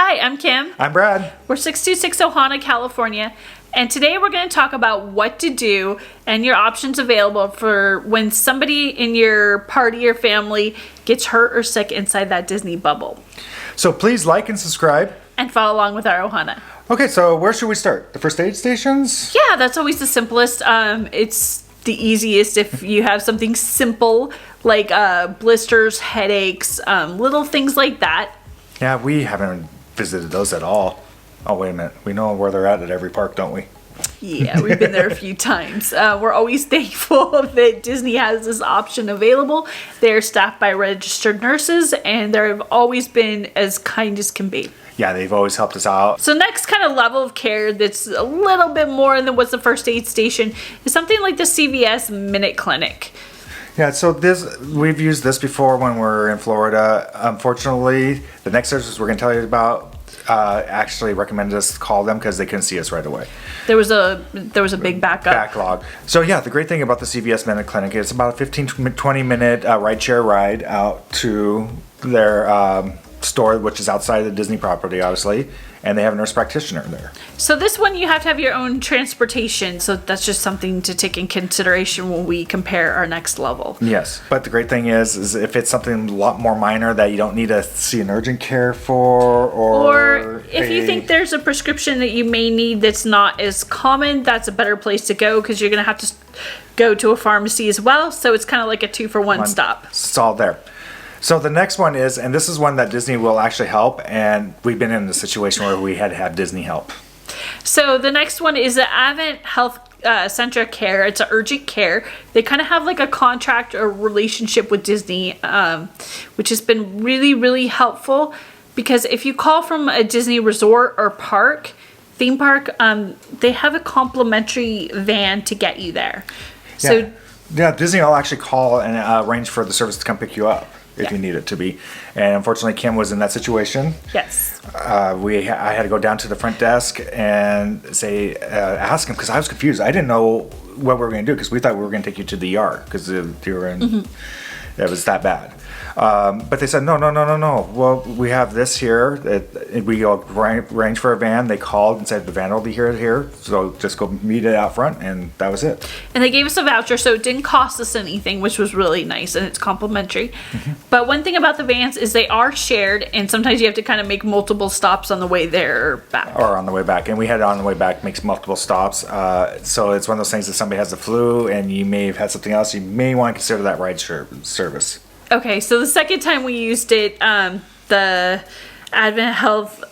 Hi, I'm Kim. I'm Brad. We're 626 Ohana, California, and today we're going to talk about what to do and your options available for when somebody in your party or family gets hurt or sick inside that Disney bubble. So please like and subscribe. And follow along with our Ohana. Okay, so where should we start? The first aid stations? Yeah, that's always the simplest. It's the easiest if you have something simple like blisters, headaches, little things like that. Yeah, we haven't visited those at all. Oh, wait a minute. We know where they're at every park, don't we? Yeah, we've been there a few times. We're always thankful that Disney has this option available. They're staffed by registered nurses, and they've always been as kind as can be. Yeah, they've always helped us out. So next kind of level of care that's a little bit more than what's the first aid station is something like the CVS Minute Clinic. Yeah, so we've used this before when we're in Florida. Unfortunately, the next service we're going to tell you about actually recommended us to call them because they couldn't see us right away. There was a big backlog. So yeah, the great thing about the CVS Minute Clinic is about a 15-20 minute rideshare ride out to their store, which is outside of the Disney property, obviously, and they have a nurse practitioner there. So this one you have to have your own transportation, so that's just something to take in consideration when we compare our next level. Yes, but the great thing is if it's something a lot more minor that you don't need to see an urgent care for, or if you think there's a prescription that you may need that's not as common, that's a better place to go because you're going to have to go to a pharmacy as well, so it's kind of like a 2-for-1 stop. It's all there. So the next one is, and this is one that Disney will actually help, and we've been in a situation where we had to have Disney help. So the next one is the Advent Health Centric Care. It's an urgent care. They kind of have like a contract or relationship with Disney, which has been really, really helpful because if you call from a Disney resort or theme park, they have a complimentary van to get you there. So yeah, Disney will actually call and arrange for the service to come pick you up if you need it to be. And unfortunately, Kim was in that situation. Yes. I had to go down to the front desk and ask him, because I was confused. I didn't know what we were going to do, because we thought we were going to take you to the ER, because you were in, it was that bad. But they said, no. Well, we have this here. We arranged for a van. They called and said the van will be here. So just go meet it out front, and that was it. And they gave us a voucher, so it didn't cost us anything, which was really nice, and it's complimentary. But one thing about the vans is they are shared, and sometimes you have to kind of make multiple stops on the way there or back. Or on the way back. And we had it on the way back, makes multiple stops. So it's one of those things that somebody has the flu, and you may have had something else. You may want to consider that ride service. Okay, so the second time we used it, the Advent Health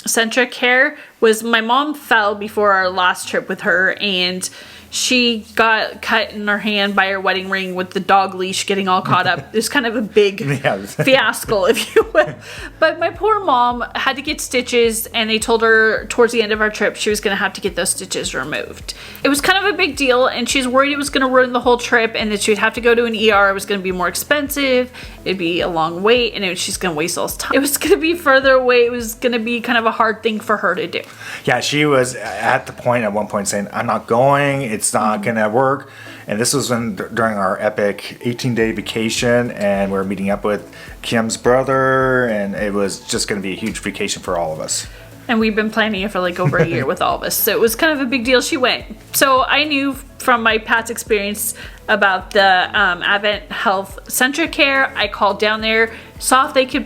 Centric Care was my mom fell before our last trip with her, and she got cut in her hand by her wedding ring with the dog leash getting all caught up. It was kind of a big fiasco, if you will. But my poor mom had to get stitches, and they told her towards the end of our trip she was going to have to get those stitches removed. It was kind of a big deal, and she was worried it was going to ruin the whole trip and that she would have to go to an ER. It was going to be more expensive. It'd be a long wait, and she's going to waste all this time. It was going to be further away. It was going to be kind of a hard thing for her to do. Yeah, she was at the point at one point saying, I'm not going. It's not going to work. And this was during our epic 18-day vacation, and we were meeting up with Kim's brother, and it was just going to be a huge vacation for all of us. And we've been planning it for like over a year with all of us. So it was kind of a big deal she went. So I knew from my past experience about the Advent Health Centric Care. I called down there, saw if they could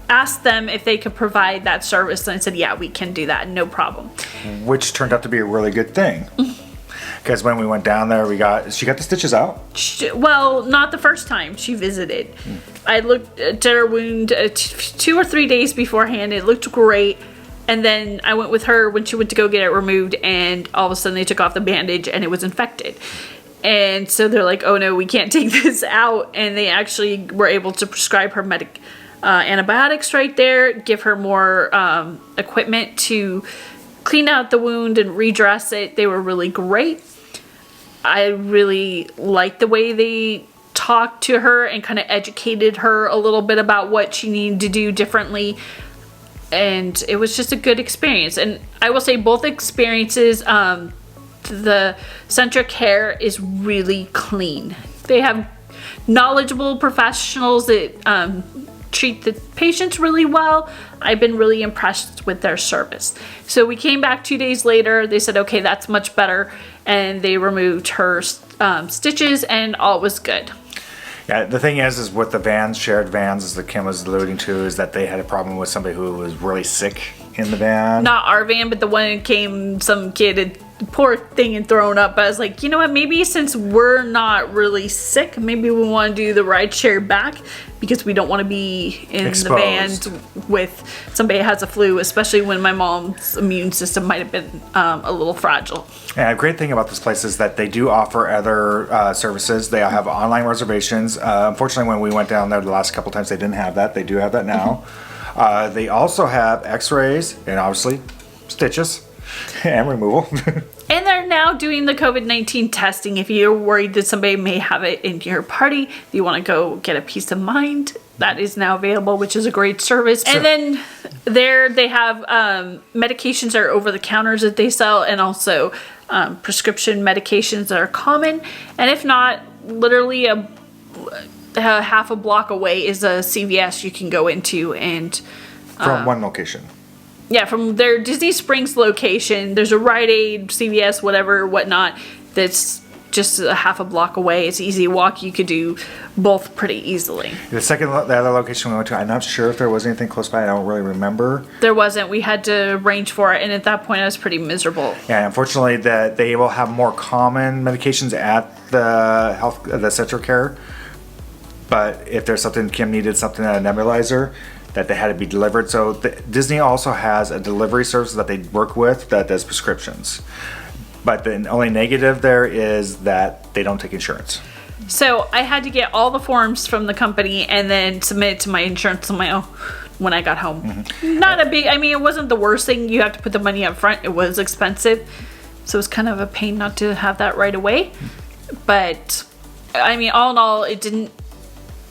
ask them if they could provide that service. And I said, yeah, we can do that. No problem. Which turned out to be a really good thing. Because when we went down there, she got the stitches out? Well, not the first time she visited. I looked at her wound 2 or 3 days beforehand. It looked great. And then I went with her when she went to go get it removed, and all of a sudden they took off the bandage and it was infected. And so they're like, oh no, we can't take this out. And they actually were able to prescribe her antibiotics right there, give her more equipment to clean out the wound and redress it. They were really great. I really liked the way they talked to her and kind of educated her a little bit about what she needed to do differently. And it was just a good experience. And I will say both experiences, the Centric Care is really clean. They have knowledgeable professionals that treat the patients really well. I've been really impressed with their service. So we came back 2 days later. They said, okay, that's much better. And they removed her stitches and all was good. Yeah, the thing is with the vans, shared vans, as the Kim was alluding to, is that they had a problem with somebody who was really sick in the van. Not our van, but the one that came, some kid had, poor thing, and thrown up. But I was like, you know what, maybe since we're not really sick, maybe we want to do the ride share back, because we don't want to be in Exposed. the van with somebody who has a flu, especially when my mom's immune system might have been a little fragile. And a great thing about this place is that they do offer other services. They have online reservations. Unfortunately, when we went down there the last couple times, they didn't have that. They do have that now. They also have x-rays and obviously stitches and removal. And they're now doing the COVID-19 testing. If you're worried that somebody may have it in your party, if you want to go get a peace of mind, that is now available, which is a great service. Sure. And then they have medications that are over the counters that they sell, and also prescription medications that are common. And if not, literally a half a block away is a CVS you can go into, and From one location. yeah, from their Disney Springs location, there's a Rite Aid, CVS, whatever, whatnot, that's just a half a block away. It's easy walk. You could do both pretty easily. The other location we went to, I'm not sure if there was anything close by. I don't really remember. There wasn't. We had to arrange for it, and at that point, I was pretty miserable. Yeah, unfortunately, that they will have more common medications at the Central Care. But if there's something, Kim needed something at a nebulizer, that they had to be delivered. So Disney also has a delivery service that they work with that does prescriptions. But the only negative there is that they don't take insurance. So I had to get all the forms from the company and then submit it to my insurance on my own when I got home. Mm-hmm. Not a big, I mean, it wasn't the worst thing. You have to put the money up front. It was expensive. So it was kind of a pain not to have that right away. But I mean, all in all, it didn't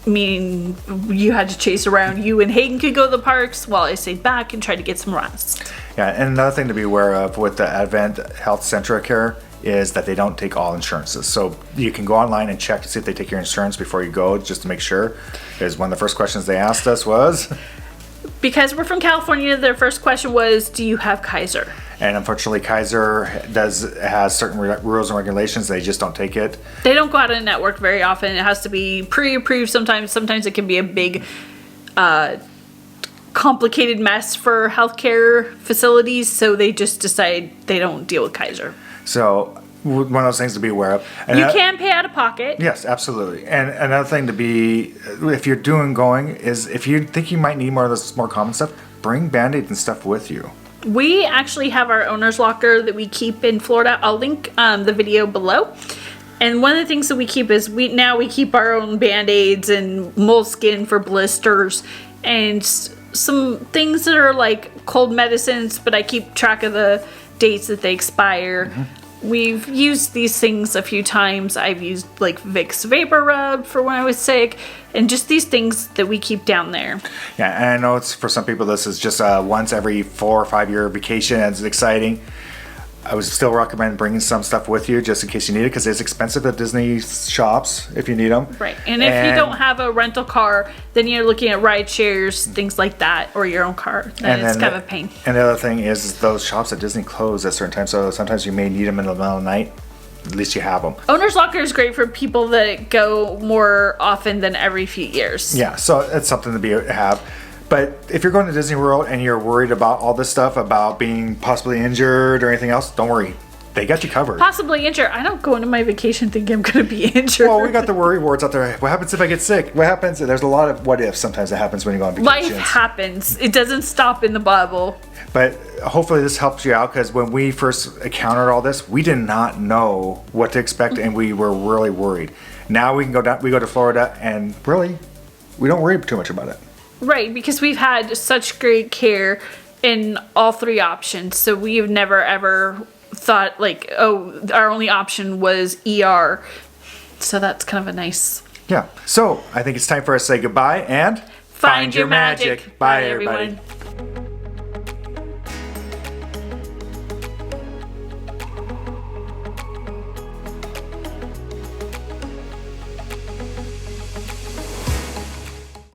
mean you had to chase around. You and Hayden could go to the parks while I stayed back and tried to get some rest. Yeah, and another thing to be aware of with the Advent Health Central Care is that they don't take all insurances. So you can go online and check to see if they take your insurance before you go, just to make sure. Because one of the first questions they asked us was... Because we're from California, their first question was, do you have Kaiser? And unfortunately, Kaiser has certain rules and regulations. They just don't take it. They don't go out of the network very often. It has to be pre-approved sometimes. Sometimes it can be a big, complicated mess for healthcare facilities. So they just decide they don't deal with Kaiser. So one of those things to be aware of. And you can pay out of pocket. Yes, absolutely. And another thing to be, if you're going, is if you think you might need more of this more common stuff, bring Band-Aids and stuff with you. We actually have our owner's locker that we keep in Florida. I'll link the video below. And one of the things that we keep is we keep our own Band-Aids and moleskin for blisters and some things that are like cold medicines, but I keep track of the dates that they expire. Mm-hmm. We've used these things a few times. I've used like Vicks Vapor Rub for when I was sick, and just these things that we keep down there. Yeah, and I know it's for some people this is just a once every 4 or 5 year vacation, and it's exciting. I would still recommend bringing some stuff with you just in case you need it, because it's expensive at Disney shops if you need them. Right, and if you don't have a rental car, then you're looking at ride shares, things like that, or your own car. Then it's kind of a pain. And the other thing is those shops at Disney close at certain times, so sometimes you may need them in the middle of the night. At least you have them. Owner's Locker is great for people that go more often than every few years. Yeah, so it's something to have. But if you're going to Disney World and you're worried about all this stuff, about being possibly injured or anything else, don't worry. They got you covered. Possibly injured. I don't go into my vacation thinking I'm going to be injured. Well, we got the worry wards out there. What happens if I get sick? What happens? There's a lot of what ifs sometimes that happens when you go on vacations. Life happens. It doesn't stop in the Bible. But hopefully this helps you out, because when we first encountered all this, we did not know what to expect, and we were really worried. Now we can go down. We go to Florida, and really, we don't worry too much about it. Right, because we've had such great care in all 3 options. So we've never ever thought like, oh, our only option was ER. So that's kind of a nice... Yeah. So I think it's time for us to say goodbye and find your magic. Bye, everybody.